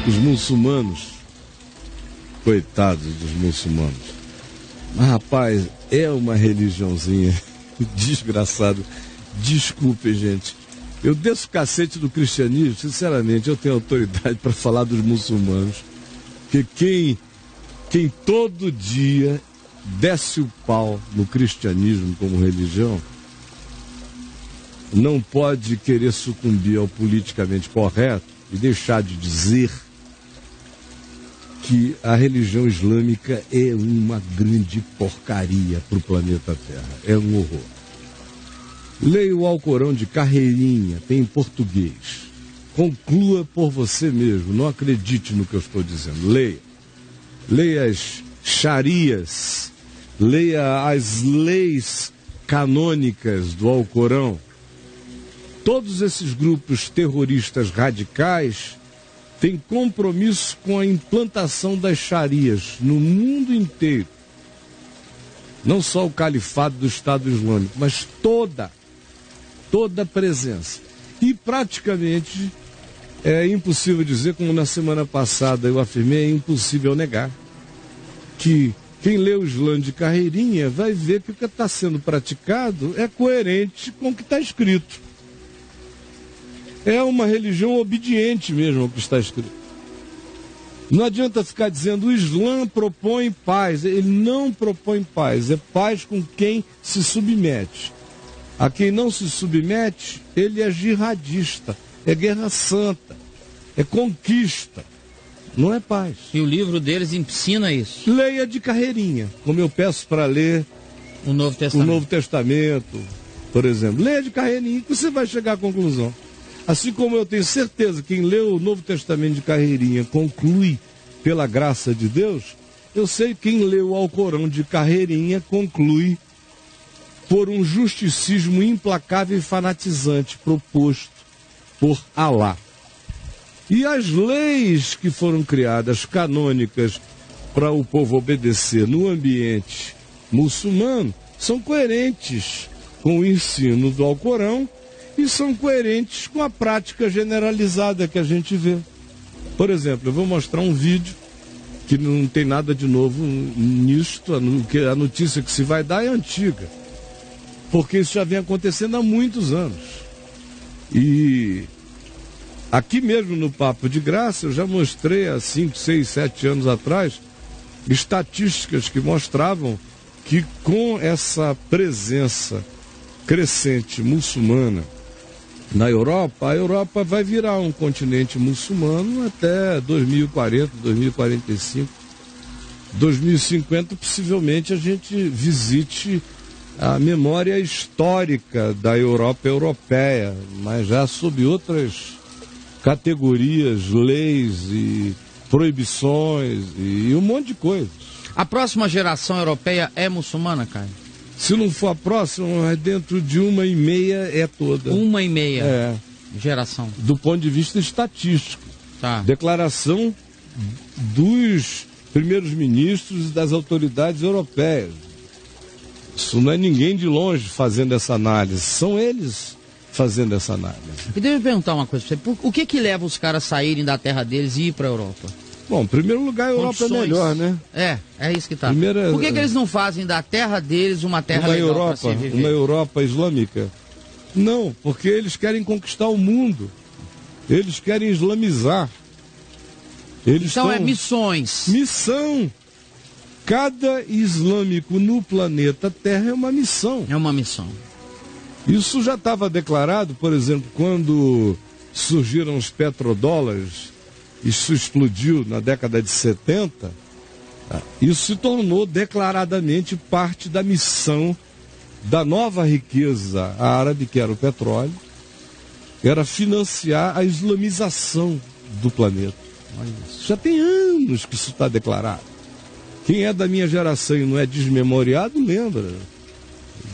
Os muçulmanos, coitados dos muçulmanos. Mas, rapaz, é uma religiãozinha desgraçada. Desculpe, gente. Eu desço o cacete do cristianismo, sinceramente, eu tenho autoridade para falar dos muçulmanos. Porque quem todo dia desce o pau no cristianismo como religião, não pode querer sucumbir ao politicamente correto e deixar de dizer que a religião islâmica é uma grande porcaria para o planeta Terra. É um horror. Leia o Alcorão de carreirinha, tem em português. Conclua por você mesmo, não acredite no que eu estou dizendo. Leia. Leia as xarias, leia as leis canônicas do Alcorão. Todos esses grupos terroristas radicais têm compromisso com a implantação das xarias no mundo inteiro. Não só o califado do Estado Islâmico, mas toda a presença. E praticamente é impossível dizer, como na semana passada eu afirmei, é impossível negar que quem lê o Islã de carreirinha vai ver que o que está sendo praticado é coerente com o que está escrito. É uma religião obediente mesmo ao que está escrito. Não adianta ficar dizendo o Islã propõe paz. Ele não propõe paz, é paz com quem se submete. A quem não se submete, ele é jihadista, é guerra santa, é conquista, não é paz. E o livro deles ensina isso. Leia de carreirinha, como eu peço para ler o Novo Testamento, por exemplo. Leia de carreirinha que você vai chegar à conclusão. Assim como eu tenho certeza que quem leu o Novo Testamento de carreirinha conclui pela graça de Deus, eu sei que quem leu o Alcorão de carreirinha conclui por um justicismo implacável e fanatizante proposto por Alá. E as leis que foram criadas, canônicas, para o povo obedecer no ambiente muçulmano, são coerentes com o ensino do Alcorão e são coerentes com a prática generalizada que a gente vê. Por exemplo, eu vou mostrar um vídeo que não tem nada de novo nisto, a notícia que se vai dar é antiga, porque isso já vem acontecendo há muitos anos. E aqui mesmo no Papo de Graça, eu já mostrei há 5, 6, 7 anos atrás, estatísticas que mostravam que com essa presença crescente muçulmana na Europa, a Europa vai virar um continente muçulmano até 2040, 2045, 2050, possivelmente a gente visite a memória histórica da Europa europeia, mas já sob outras categorias, leis e proibições e um monte de coisas. A próxima geração europeia é muçulmana, Caio? Se não for a próxima, mas dentro de 1,5 é toda. 1,5 geração. Do ponto de vista estatístico. Tá. Declaração dos primeiros ministros e das autoridades europeias. Isso não é ninguém de longe fazendo essa análise, são eles fazendo essa análise. E deixa eu perguntar uma coisa pra você, o que leva os caras a saírem da terra deles e ir pra Europa? Bom, em primeiro lugar, a Europa é melhor, né? É isso que tá. Por que eles não fazem da terra deles uma terra legal pra se viver? Uma Europa islâmica? Não, porque eles querem conquistar o mundo. Eles querem islamizar. Então é missões. Missão. Cada islâmico no planeta Terra é uma missão. É uma missão. Isso já estava declarado, por exemplo, quando surgiram os petrodólares, isso explodiu na década de 70, isso se tornou declaradamente parte da missão da nova riqueza árabe, que era o petróleo, era financiar a islamização do planeta. Já tem anos que isso está declarado. Quem é da minha geração e não é desmemoriado, lembra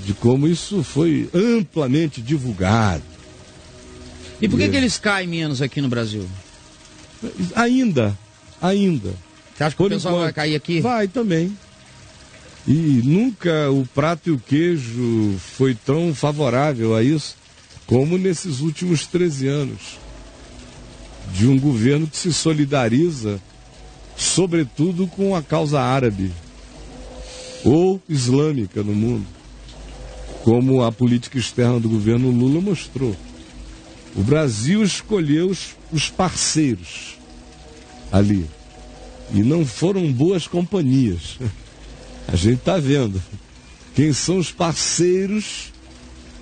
de como isso foi amplamente divulgado. E por que eles caem menos aqui no Brasil? Ainda. Você acha que o pessoal vai cair aqui? Vai também. E nunca o prato e o queijo foi tão favorável a isso como nesses últimos 13 anos. de um governo que se solidariza, sobretudo, com a causa árabe ou islâmica no mundo, como a política externa do governo Lula mostrou. O Brasil escolheu os parceiros ali, e não foram boas companhias. A gente está vendo quem são os parceiros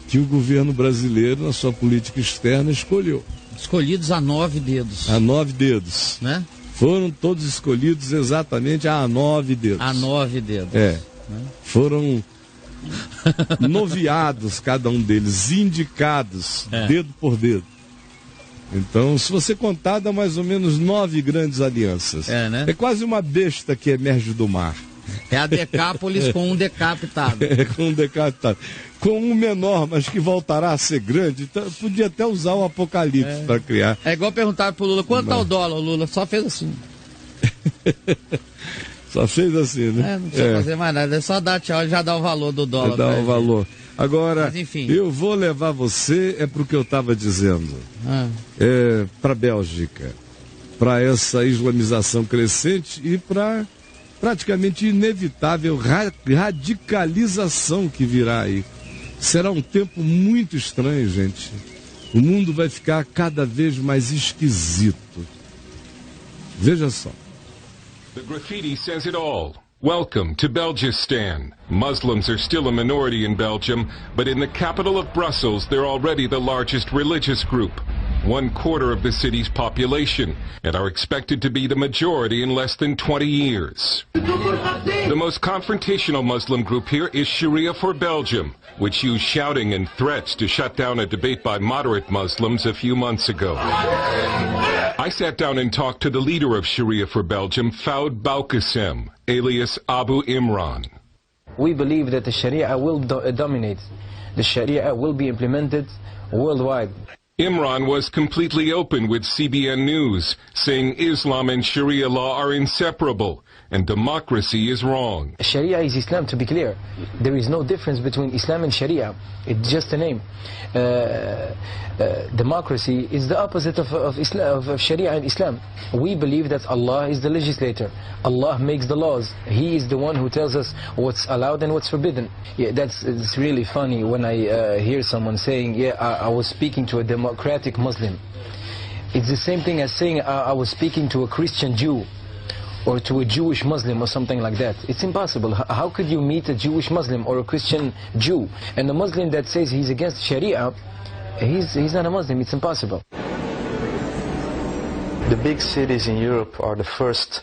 que o governo brasileiro, na sua política externa, escolheu. Escolhidos a 9 dedos. A 9 dedos. Né? Foram todos escolhidos exatamente a 9 dedos. A 9 dedos. É. Né? Foram noviados, cada um deles, indicados, dedo por dedo. Então, se você contar, dá mais ou menos 9 grandes alianças. Né? É quase uma besta que emerge do mar. É a Decápolis com um decapitado. Com um decapitado. Com um menor, mas que voltará a ser grande. Então, podia até usar o Apocalipse para criar. É igual perguntar pro Lula, quanto tá o dólar? O Lula só fez assim. Só fez assim, né? Não precisa fazer mais nada, é só dar tchau e já dá o valor do dólar. Dá o valor. Agora, mas, enfim, eu vou levar você, pro que eu estava dizendo, para a Bélgica, para essa islamização crescente e para praticamente inevitável radicalização que virá aí. Será um tempo muito estranho, gente. O mundo vai ficar cada vez mais esquisito. Veja só. The graffiti says it all. Welcome to Belgistan. Muslims are still a minority in Belgium, but in the capital of Brussels, they're already the largest religious group. 1/4 of the city's population, and are expected to be the majority in less than 20 years. The most confrontational Muslim group here is Sharia for Belgium, which used shouting and threats to shut down a debate by moderate Muslims a few months ago. I sat down and talked to the leader of Sharia for Belgium, Fouad Boukassem, alias Abu Imran. We believe that the Sharia will dominate. The Sharia will be implemented worldwide. Imran was completely open with CBN News, saying Islam and Sharia law are inseparable, and democracy is wrong. Sharia is Islam, to be clear. There is no difference between Islam and Sharia. It's just a name. Democracy is the opposite of Islam, of Sharia and Islam. We believe that Allah is the legislator. Allah makes the laws. He is the one who tells us what's allowed and what's forbidden. Yeah, it's really funny when I hear someone saying, I was speaking to a democratic Muslim. It's the same thing as saying I was speaking to a Christian Jew, or to a Jewish Muslim or something like that. It's impossible. How could you meet a Jewish Muslim or a Christian Jew? And the Muslim that says he's against Sharia, he's not a Muslim. It's impossible. The big cities in Europe are the first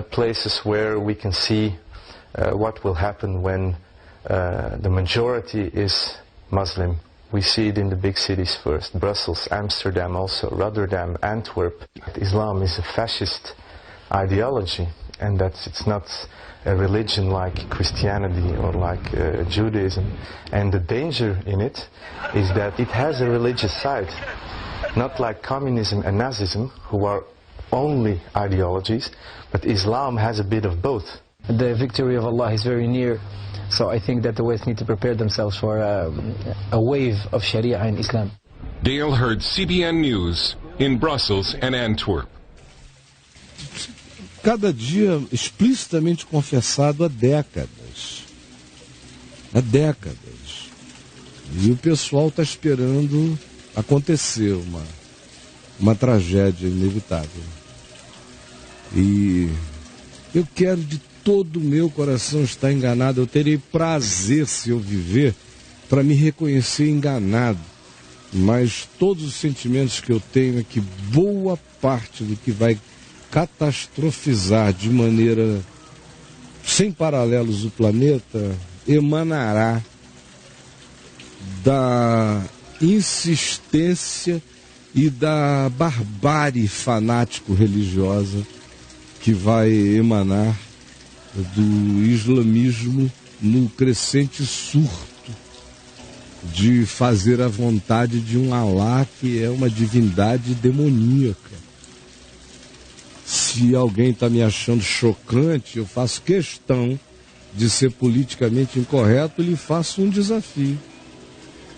places where we can see what will happen when the majority is Muslim. We see it in the big cities first. Brussels, Amsterdam also, Rotterdam, Antwerp. Islam is a fascist ideology, and it's not a religion like Christianity or like Judaism. And the danger in it is that it has a religious side, not like communism and Nazism, who are only ideologies, but Islam has a bit of both. The victory of Allah is very near, so I think that the West need to prepare themselves for a wave of Sharia in Islam. Dale Hurd, CBN News, in Brussels and Antwerp. Cada dia explicitamente confessado há décadas. Há décadas. E o pessoal está esperando acontecer uma tragédia inevitável. E eu quero de todo o meu coração estar enganado. Eu terei prazer, se eu viver, para me reconhecer enganado. Mas todos os sentimentos que eu tenho é que boa parte do que vai catastrofizar de maneira sem paralelos o planeta emanará da insistência e da barbárie fanático-religiosa que vai emanar do islamismo no crescente surto de fazer a vontade de um Alá que é uma divindade demoníaca. Se alguém está me achando chocante, eu faço questão de ser politicamente incorreto e lhe faço um desafio.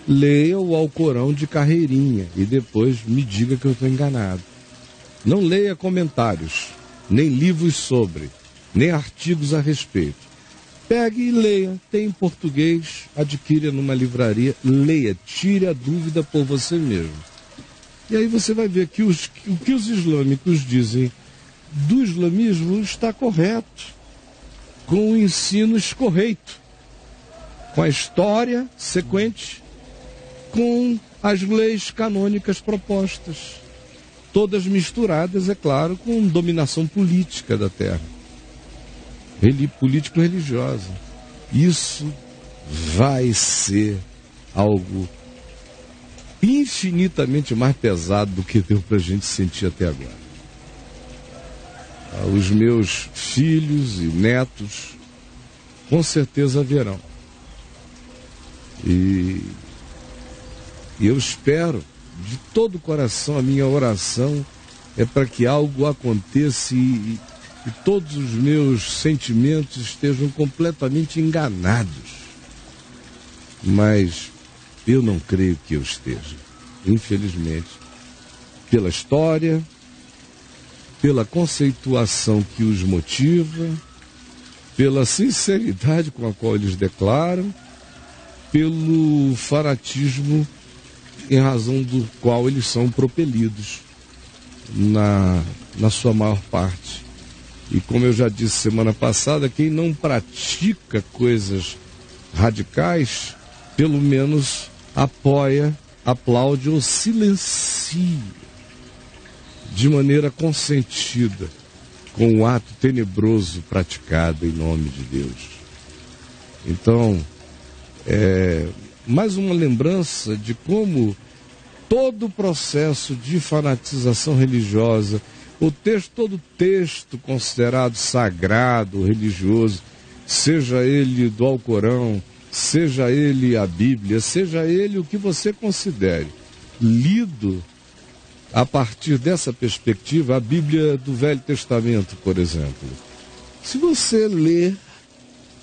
Leia o Alcorão de carreirinha e depois me diga que eu estou enganado. Não leia comentários, nem livros sobre, nem artigos a respeito. Pegue e leia, tem em português, adquira numa livraria, leia, tire a dúvida por você mesmo. E aí você vai ver que o que os islâmicos dizem do islamismo está correto, com o ensino escorreito, com a história sequente, com as leis canônicas propostas, todas misturadas, é claro, com dominação política da terra, político-religiosa. Isso vai ser algo infinitamente mais pesado do que deu para a gente sentir até agora. Os meus filhos e netos com certeza verão. E eu espero de todo o coração, a minha oração é para que algo aconteça e todos os meus sentimentos estejam completamente enganados. Mas eu não creio que eu esteja, infelizmente, pela história, pela conceituação que os motiva, pela sinceridade com a qual eles declaram, pelo fanatismo em razão do qual eles são propelidos na sua maior parte. E como eu já disse semana passada, quem não pratica coisas radicais, pelo menos apoia, aplaude ou silencia de maneira consentida com o ato tenebroso praticado em nome de Deus. Então, mais uma lembrança de como todo o processo de fanatização religiosa, todo texto considerado sagrado, religioso, seja ele do Alcorão, seja ele a Bíblia, seja ele o que você considere, lido a partir dessa perspectiva, a Bíblia do Velho Testamento, por exemplo. Se você ler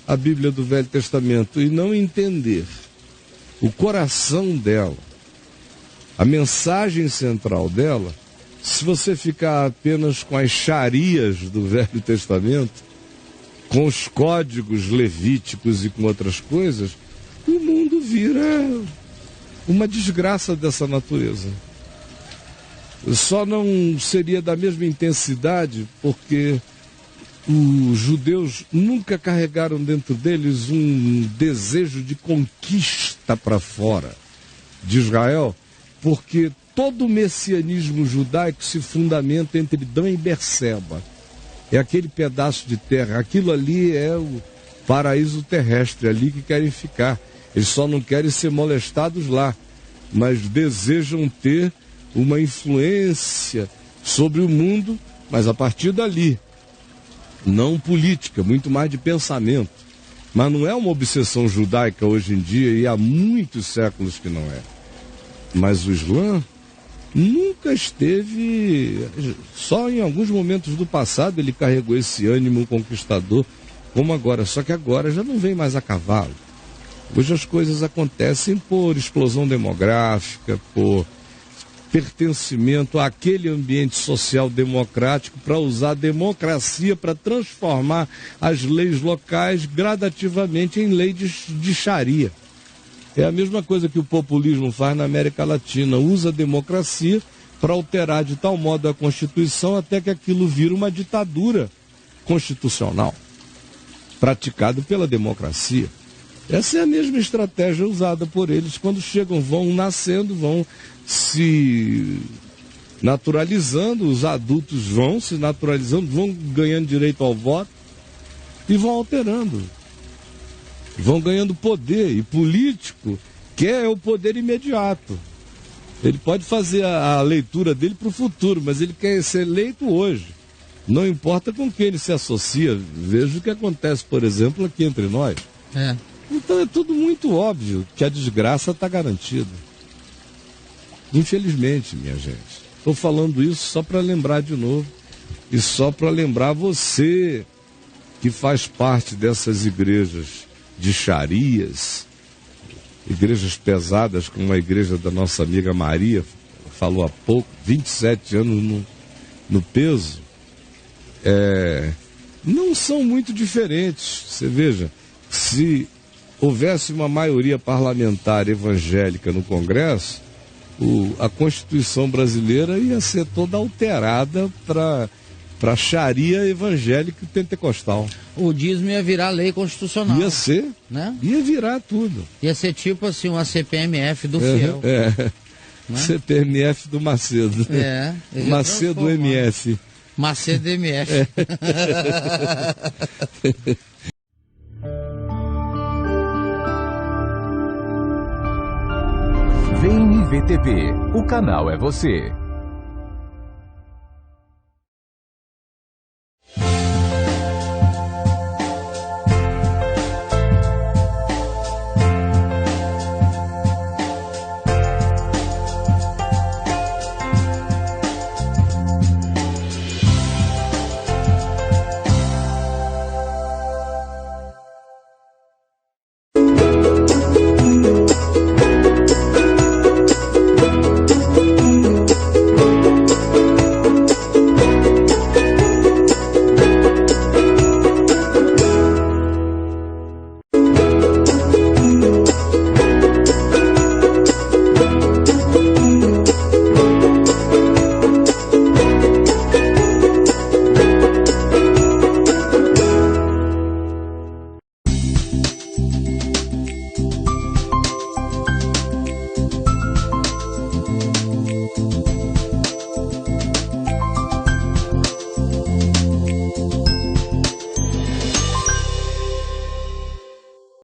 a Bíblia do Velho Testamento e não entender o coração dela, a mensagem central dela, se você ficar apenas com as xarias do Velho Testamento, com os códigos levíticos e com outras coisas, o mundo vira uma desgraça dessa natureza. Só não seria da mesma intensidade porque os judeus nunca carregaram dentro deles um desejo de conquista para fora de Israel, porque todo o messianismo judaico se fundamenta entre Dan e Berseba. É aquele pedaço de terra, aquilo ali é o paraíso terrestre, ali que querem ficar. Eles só não querem ser molestados lá, mas desejam ter uma influência sobre o mundo, mas a partir dali. Não política, muito mais de pensamento. Mas não é uma obsessão judaica hoje em dia, e há muitos séculos que não é. Mas o Islã nunca esteve, só em alguns momentos do passado ele carregou esse ânimo conquistador, como agora, só que agora já não vem mais a cavalo. Hoje as coisas acontecem por explosão demográfica, por pertencimento àquele ambiente social democrático, para usar a democracia para transformar as leis locais gradativamente em lei de Sharia. É a mesma coisa que o populismo faz na América Latina, usa a democracia para alterar de tal modo a Constituição até que aquilo vira uma ditadura constitucional, praticado pela democracia. Essa é a mesma estratégia usada por eles quando chegam, vão nascendo, vão se naturalizando, os adultos vão se naturalizando, vão ganhando direito ao voto e vão alterando. Vão ganhando poder, e político quer o poder imediato. Ele pode fazer a leitura dele para o futuro, mas ele quer ser eleito hoje. Não importa com quem ele se associa. Veja o que acontece, por exemplo, aqui entre nós. Então é tudo muito óbvio que a desgraça está garantida. Infelizmente, minha gente. Estou falando isso só para lembrar de novo. E só para lembrar você que faz parte dessas igrejas de Xarias, igrejas pesadas, como a igreja da nossa amiga Maria falou há pouco, 27 anos no peso, não são muito diferentes. Você veja, se houvesse uma maioria parlamentar evangélica no Congresso, a Constituição brasileira ia ser toda alterada para Sharia evangélica e pentecostal. O dízimo ia virar lei constitucional. Ia ser, né? Ia virar tudo. Ia ser tipo assim, uma CPMF do fiel. Né? CPMF do Macedo. Macedo MF. Macedo MF. VNVTV, o canal é você.